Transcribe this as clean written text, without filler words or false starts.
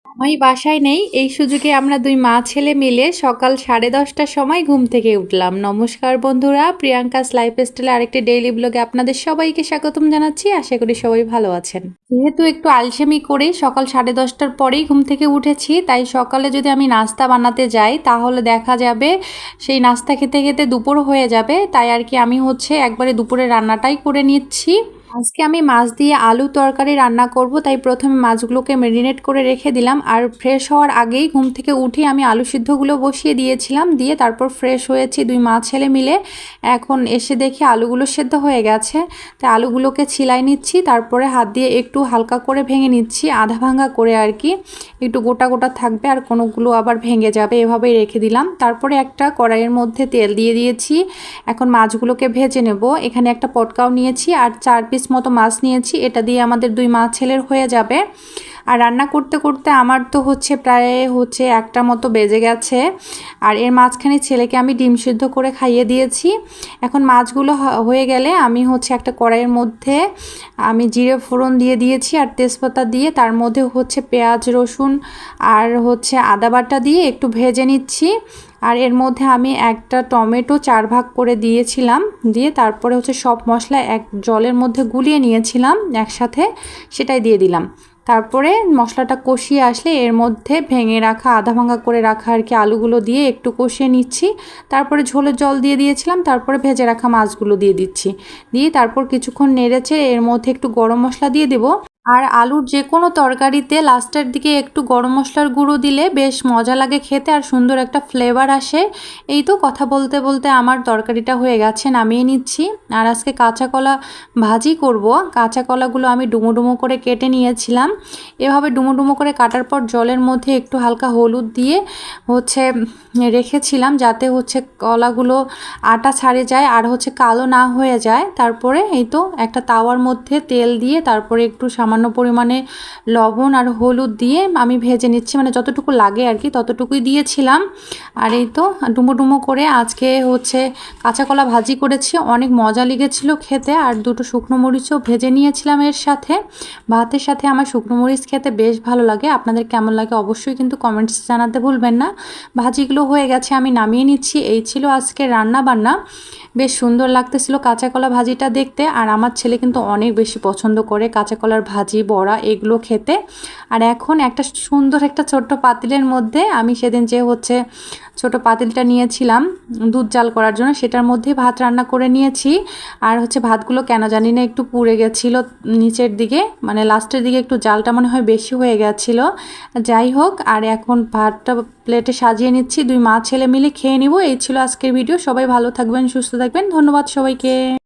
আমি বাসায় নেই, এই সুযোগে আমরা দুই মা ছেলে মিলে সকাল 10:30টার সময় ঘুম থেকে উঠলাম। নমস্কার বন্ধুরা, প্রিয়াঙ্কাস লাইফস্টাইলে আরেকটি ডেইলি ব্লগে আপনাদের সবাইকে স্বাগতম জানাচ্ছি। আশা করি সবাই ভালো আছেন। যেহেতু একটু আলসেমি করে সকাল 10:30টার পরেই ঘুম থেকে উঠেছি, তাই সকালে যদি আমি নাস্তা বানাতে যাই তাহলে দেখা যাবে সেই নাস্তা খেতে খেতে দুপুর হয়ে যাবে। তাই আর কি আমি একবারে দুপুরে রান্নাটাই করে নিচ্ছি। আজকে আমি মাছ দিয়ে আলু তরকারি রান্না করব, তাই প্রথমে মাছগুলোকে ম্যারিনেট করে রেখে দিলাম। আর ফ্রেশ হওয়ার আগেই ঘুম থেকে উঠে আমি আলু সিদ্ধগুলো বসিয়ে দিয়েছিলাম, দিয়ে তারপর ফ্রেশ হয়েছি দুই মা ছেলে মিলে। এখন এসে দেখি আলুগুলো সেদ্ধ হয়ে গেছে, তাই আলুগুলোকে ছিলাই নিচ্ছি, তারপরে হাত দিয়ে একটু হালকা করে ভেঙে নিচ্ছি, আধা ভাঙা করে আর কি, একটু গোটা গোটা থাকবে আর কোনোগুলো আবার ভেঙে যাবে, এভাবেই রেখে দিলাম। তারপরে একটা কড়াইয়ের মধ্যে তেল দিয়ে দিয়েছি, এখন মাছগুলোকে ভেজে নেব। এখানে একটা পটকাও নিয়েছি আর 4 পিস মতো মাছ নিয়েছি, এটা দিয়ে আমাদের দুই মা ছেলের হয়ে যাবে। আর রান্না করতে করতে আমার তো প্রায় 1টা মতো বেজে গেছে। আর এর মাঝখানে ছেলেকে আমি ডিম সিদ্ধ করে খাইয়ে দিয়েছি। এখন মাছগুলো হয়ে গেলে আমি একটা কড়াইয়ের মধ্যে আমি জিরে ফোড়ন দিয়ে দিয়েছি আর তেজপাতা দিয়ে, তার মধ্যে পেঁয়াজ রসুন আর আদা বাটা দিয়ে একটু ভেজে নিচ্ছি। আর এর মধ্যে আমি একটা টমেটো 4 ভাগ করে দিয়েছিলাম, দিয়ে তারপরে সব মশলা এক জলের মধ্যে গুলিয়ে নিয়েছিলাম একসাথে, সেটাই দিয়ে দিলাম। তারপরে মশলাটা কষিয়ে আসলে এর মধ্যে ভেঙে রাখা আধা ভাঙা করে রাখা আর কি আলুগুলো দিয়ে একটু কষিয়ে নিচ্ছি। তারপরে ঝোলের জল দিয়ে দিয়েছিলাম, তারপরে ভেজে রাখা মাছগুলো দিয়ে দিচ্ছি, দিয়ে তারপর কিছুক্ষণ নেড়েছে এর মধ্যে একটু গরম মশলা দিয়ে দেবো। আর আলুর যে কোনো তরকারিতে লাস্টের দিকে একটু গরম মশলার গুঁড়ো দিলে বেশ মজা লাগে খেতে আর সুন্দর একটা ফ্লেভার আসে। এই তো কথা বলতে বলতে আমার তরকারিটা হয়ে গেছে, নামিয়ে নিচ্ছি। আর আজকে কাঁচা কলা ভাজি করব। কাঁচা কলাগুলো আমি ডুমো ডুমো করে কেটে নিয়েছিলাম। এভাবে ডুমো ডুমো করে কাটার পর জলের মধ্যে একটু হালকা হলুদ দিয়ে রেখেছিলাম, যাতে কলাগুলো আটা ছাড়ে যায় আর কালো না হয়ে যায়। তারপরে এই তো একটা তাওয়ার মধ্যে তেল দিয়ে তারপরে একটু সামান্য পরিমাণে লবণ আর হলুদ দিয়ে আমি ভেজে নিচ্ছি, মানে যতটুকু লাগে আর কি ততটুকুই দিয়েছিলাম। আর এই তো ডুমো ডুমো করে আজকে কাঁচা কলা ভাজি করেছি, অনেক মজা লেগেছিল খেতে। আর দুটো শুকনো মরিচও ভেজে নিয়েছিলাম এর সাথে। ভাতের সাথে আমার শুকনো মরিচ খেতে বেশ ভালো লাগে, আপনাদের কেমন লাগে অবশ্যই কিন্তু কমেন্টস জানাতে ভুলবেন না। ভাজিগুলো হয়ে গেছে, আমি নামিয়ে নিচ্ছি। এই ছিল আজকে রান্না বান্না। বেশ সুন্দর লাগতেছিল কাঁচা কলা ভাজিটা দেখতে। আর আমার ছেলে কিন্তু অনেক বেশি পছন্দ করে কাঁচা কলার ভাজি, বড়া এগুলো খেতে। আর এখন একটা সুন্দর একটা ছোট্ট পাতিলের মধ্যে আমি সেদিন যে ছোট পাতিলটা নিয়েছিলাম দুধ জাল করার জন্য, সেটার মধ্যে ভাত রান্না করে নিয়েছি। আর ভাতগুলো কেন জানি না একটু পুড়ে গেছিল নিচের দিকে, মানে লাস্টের দিকে একটু জালটা মনে হয় বেশি হয়ে গেছিলো। যাই হোক, আর এখন ভাতটা প্লেটে সাজিয়ে নিচ্ছি, দুই মা ছেলে মিলে খেয়ে নিব। এই ছিল আজকের ভিডিও। সবাই ভালো থাকবেন, সুস্থ থাকবেন, ধন্যবাদ সবাইকে।